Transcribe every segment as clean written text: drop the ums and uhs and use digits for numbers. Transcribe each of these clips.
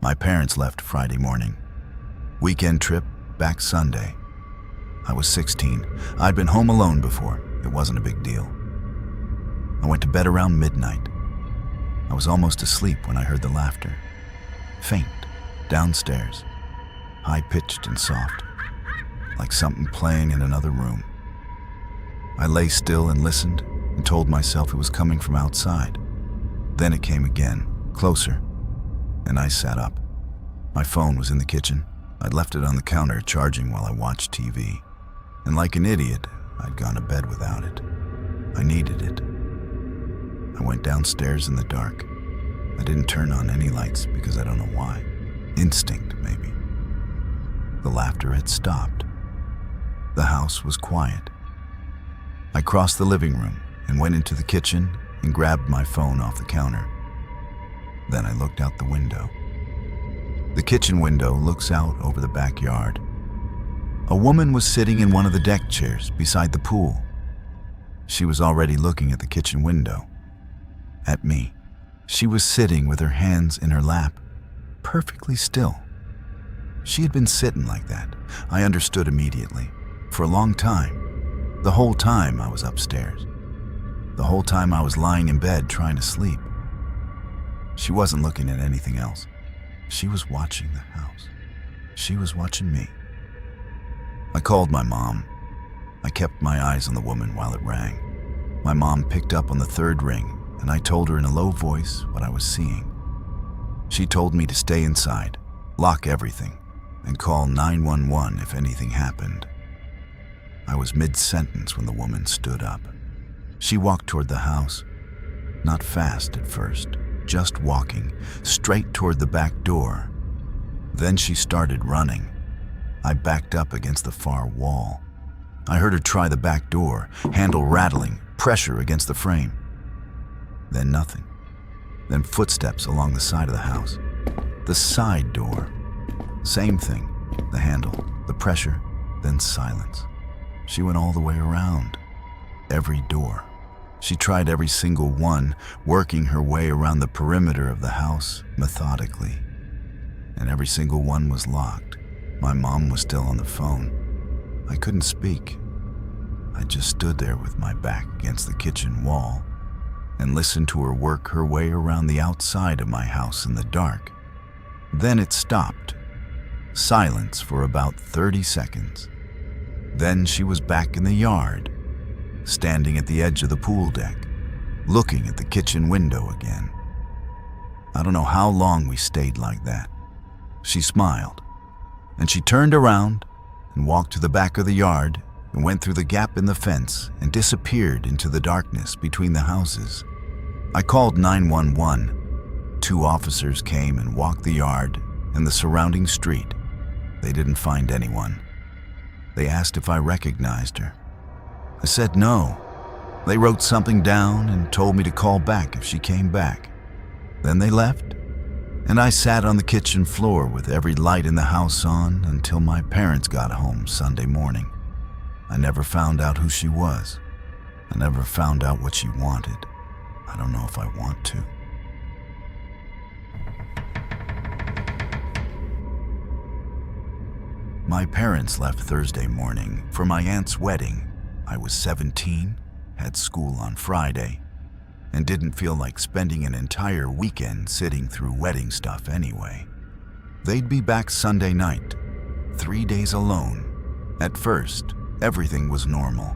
My parents left Friday morning. Weekend trip, back Sunday. I was 16. I'd been home alone before. It wasn't a big deal. I went to bed around midnight. I was almost asleep when I heard the laughter. Faint, downstairs, high-pitched and soft, like something playing in another room. I lay still and listened and told myself it was coming from outside. Then it came again, closer, and I sat up. My phone was in the kitchen. I'd left it on the counter charging while I watched TV. And like an idiot, I'd gone to bed without it. I needed it. I went downstairs in the dark. I didn't turn on any lights because I don't know why. Instinct, maybe. The laughter had stopped. The house was quiet. I crossed the living room and went into the kitchen and grabbed my phone off the counter. Then I looked out the window. The kitchen window looks out over the backyard. A woman was sitting in one of the deck chairs beside the pool. She was already looking at the kitchen window. At me. She was sitting with her hands in her lap, perfectly still. She had been sitting like that. I understood immediately. For a long time. The whole time I was upstairs. The whole time I was lying in bed trying to sleep. She wasn't looking at anything else. She was watching the house. She was watching me. I called my mom. I kept my eyes on the woman while it rang. My mom picked up on the third ring, and I told her in a low voice what I was seeing. She told me to stay inside, lock everything, and call 911 if anything happened. I was mid-sentence when the woman stood up. She walked toward the house, not fast at first, just walking, straight toward the back door. Then she started running. I backed up against the far wall. I heard her try the back door, handle rattling, pressure against the frame. Then nothing. Then footsteps along the side of the house. The side door. Same thing. The handle, the pressure, then silence. She went all the way around. Every door. She tried every single one, working her way around the perimeter of the house methodically. And every single one was locked. My mom was still on the phone. I couldn't speak. I just stood there with my back against the kitchen wall and listened to her work her way around the outside of my house in the dark. Then it stopped. Silence for about 30 seconds. Then she was back in the yard, standing at the edge of the pool deck, looking at the kitchen window again. I don't know how long we stayed like that. She smiled, and she turned around and walked to the back of the yard and went through the gap in the fence and disappeared into the darkness between the houses. I called 911. 2 officers came and walked the yard and the surrounding street. They didn't find anyone. They asked if I recognized her. I said no. They wrote something down and told me to call back if she came back. Then they left, and I sat on the kitchen floor with every light in the house on until my parents got home Sunday morning. I never found out who she was. I never found out what she wanted. I don't know if I want to. My parents left Thursday morning for my aunt's wedding. I was 17, had school on Friday, and didn't feel like spending an entire weekend sitting through wedding stuff anyway. They'd be back Sunday night, 3 days alone. At first, everything was normal.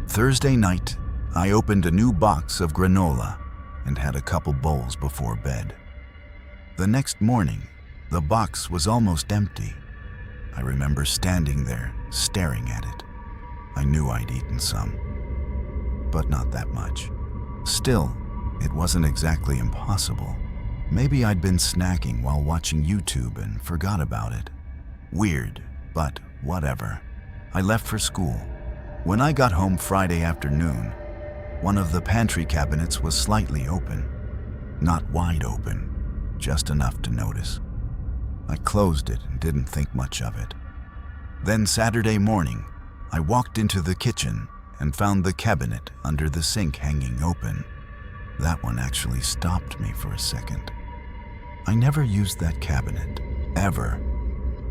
Thursday night, I opened a new box of granola and had a couple bowls before bed. The next morning, the box was almost empty. I remember standing there, staring at it. I knew I'd eaten some, but not that much. Still, it wasn't exactly impossible. Maybe I'd been snacking while watching YouTube and forgot about it. Weird, but whatever. I left for school. When I got home Friday afternoon, one of the pantry cabinets was slightly open. Not wide open, just enough to notice. I closed it and didn't think much of it. Then Saturday morning, I walked into the kitchen and found the cabinet under the sink hanging open. That one actually stopped me for a second. I never used that cabinet, ever.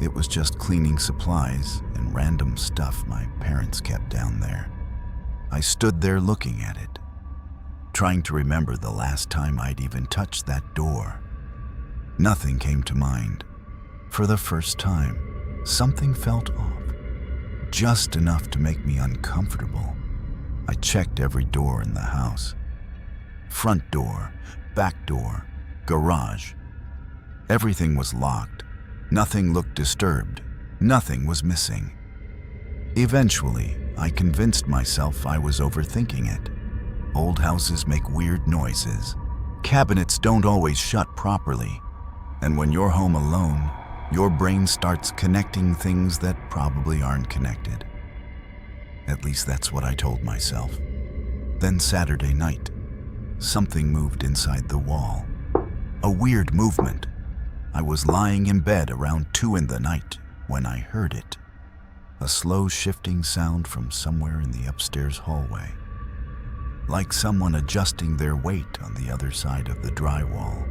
It was just cleaning supplies and random stuff my parents kept down there. I stood there looking at it, trying to remember the last time I'd even touched that door. Nothing came to mind. For the first time, something felt off, just enough to make me uncomfortable. I checked every door in the house. Front door, back door, garage. Everything was locked. Nothing looked disturbed. Nothing was missing. Eventually, I convinced myself I was overthinking it. Old houses make weird noises. Cabinets don't always shut properly. And when you're home alone, your brain starts connecting things that probably aren't connected. At least that's what I told myself. Then Saturday night, something moved inside the wall. A weird movement. I was lying in bed around 2 in the night when I heard it. A slow shifting sound from somewhere in the upstairs hallway. Like someone adjusting their weight on the other side of the drywall.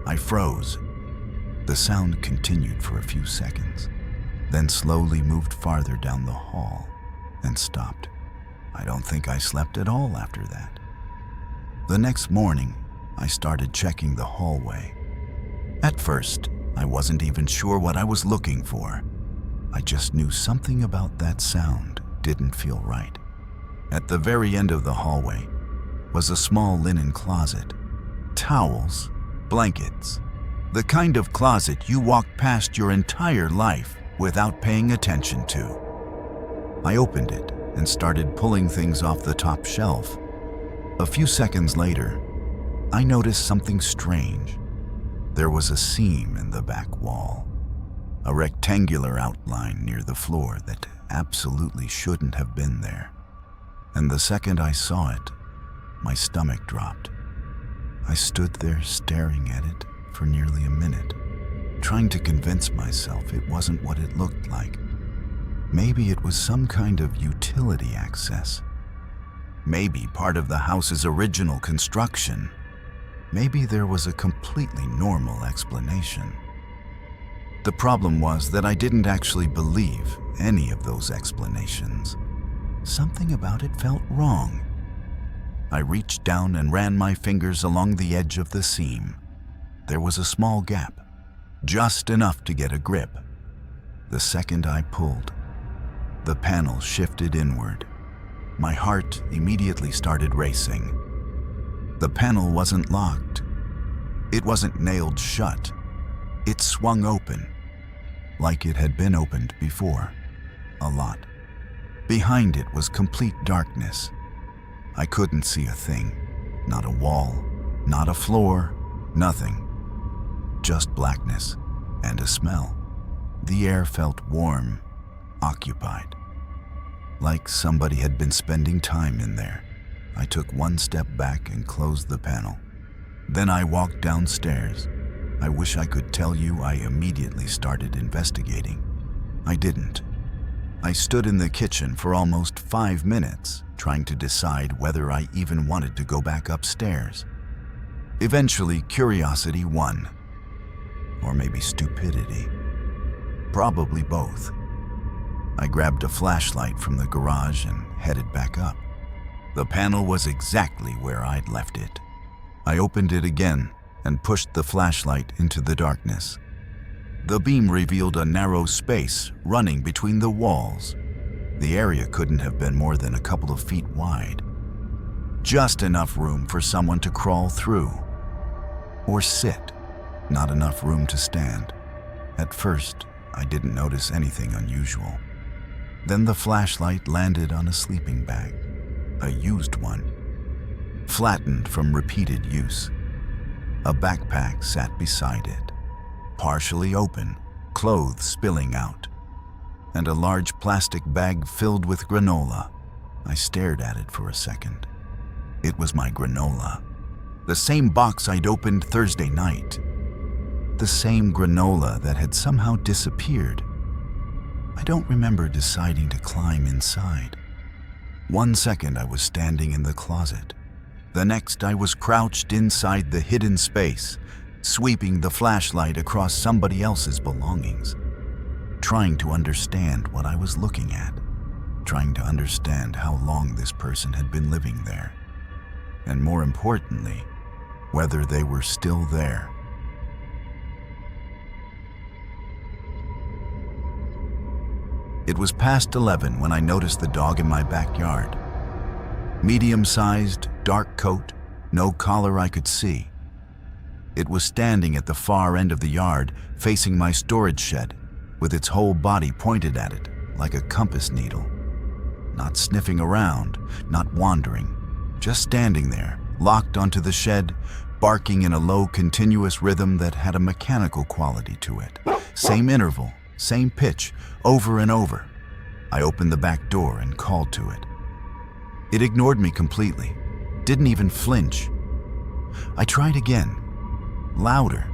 I froze. The sound continued for a few seconds, then slowly moved farther down the hall and stopped. I don't think I slept at all after that. The next morning, I started checking the hallway. At first, I wasn't even sure what I was looking for. I just knew something about that sound didn't feel right. At the very end of the hallway was a small linen closet. Towels, blankets, the kind of closet you walk past your entire life without paying attention to. I opened it and started pulling things off the top shelf. A few seconds later, I noticed something strange. There was a seam in the back wall, a rectangular outline near the floor that absolutely shouldn't have been there. And the second I saw it, my stomach dropped. I stood there staring at it for nearly a minute, trying to convince myself it wasn't what it looked like. Maybe it was some kind of utility access. Maybe part of the house's original construction. Maybe there was a completely normal explanation. The problem was that I didn't actually believe any of those explanations. Something about it felt wrong. I reached down and ran my fingers along the edge of the seam. There was a small gap, just enough to get a grip. The second I pulled, the panel shifted inward. My heart immediately started racing. The panel wasn't locked. It wasn't nailed shut. It swung open, like it had been opened before, a lot. Behind it was complete darkness. I couldn't see a thing. Not a wall, not a floor, nothing. Just blackness and a smell. The air felt warm, occupied. Like somebody had been spending time in there. I took one step back and closed the panel. Then I walked downstairs. I wish I could tell you I immediately started investigating. I didn't. I stood in the kitchen for almost 5 minutes, trying to decide whether I even wanted to go back upstairs. Eventually, curiosity won. Or maybe stupidity. Probably both. I grabbed a flashlight from the garage and headed back up. The panel was exactly where I'd left it. I opened it again and pushed the flashlight into the darkness. The beam revealed a narrow space running between the walls. The area couldn't have been more than a couple of feet wide. Just enough room for someone to crawl through. Or sit. Not enough room to stand. At first, I didn't notice anything unusual. Then the flashlight landed on a sleeping bag, a used one, flattened from repeated use. A backpack sat beside it, partially open, clothes spilling out, and a large plastic bag filled with granola. I stared at it for a second. It was my granola, the same box I'd opened Thursday night, the same granola that had somehow disappeared. I don't remember deciding to climb inside. 1 second I was standing in the closet, The next, I was crouched inside the hidden space, sweeping the flashlight across somebody else's belongings, trying to understand what I was looking at, trying to understand how long this person had been living there, and more importantly, whether they were still there. It was past 11 when I noticed the dog in my backyard. Medium-sized, dark coat, no collar I could see. It was standing at the far end of the yard, facing my storage shed, with its whole body pointed at it, like a compass needle. Not sniffing around, not wandering, just standing there, locked onto the shed, barking in a low, continuous rhythm that had a mechanical quality to it. Same interval, same pitch, over and over. I opened the back door and called to it. It ignored me completely, didn't even flinch. I tried again, louder.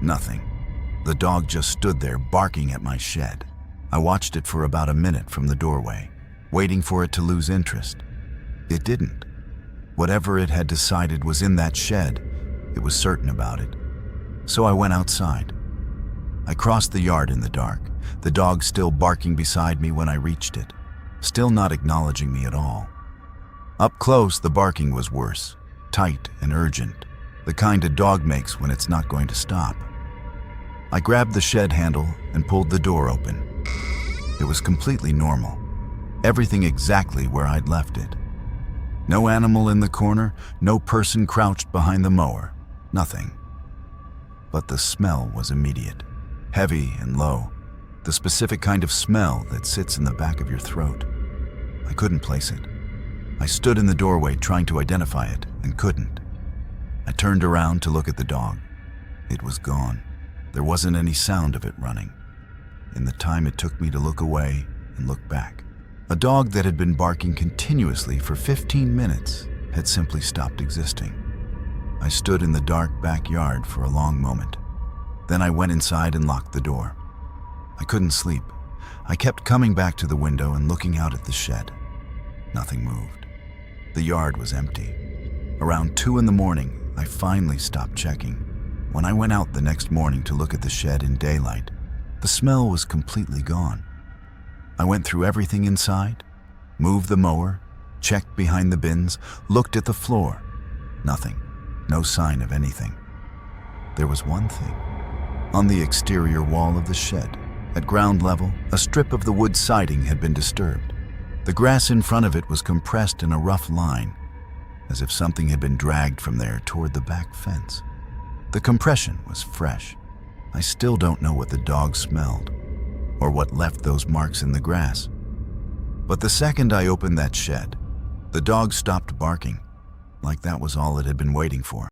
Nothing. The dog just stood there barking at my shed. I watched it for about a minute from the doorway, waiting for it to lose interest. It didn't. Whatever it had decided was in that shed, it was certain about it. So I went outside. I crossed the yard in the dark, the dog still barking beside me when I reached it, still not acknowledging me at all. Up close, the barking was worse, tight and urgent, the kind a dog makes when it's not going to stop. I grabbed the shed handle and pulled the door open. It was completely normal, everything exactly where I'd left it. No animal in the corner, no person crouched behind the mower, nothing. But the smell was immediate, heavy and low, the specific kind of smell that sits in the back of your throat. I couldn't place it. I stood in the doorway trying to identify it and couldn't. I turned around to look at the dog. It was gone. There wasn't any sound of it running. In the time it took me to look away and look back, a dog that had been barking continuously for 15 minutes had simply stopped existing. I stood in the dark backyard for a long moment. Then I went inside and locked the door. I couldn't sleep. I kept coming back to the window and looking out at the shed. Nothing moved. The yard was empty. Around 2 in the morning, I finally stopped checking. When I went out the next morning to look at the shed in daylight, the smell was completely gone. I went through everything inside, moved the mower, checked behind the bins, looked at the floor. Nothing. No sign of anything. There was one thing. On the exterior wall of the shed, at ground level, a strip of the wood siding had been disturbed. The grass in front of it was compressed in a rough line, as if something had been dragged from there toward the back fence. The compression was fresh. I still don't know what the dog smelled, or what left those marks in the grass. But the second I opened that shed, the dog stopped barking, like that was all it had been waiting for.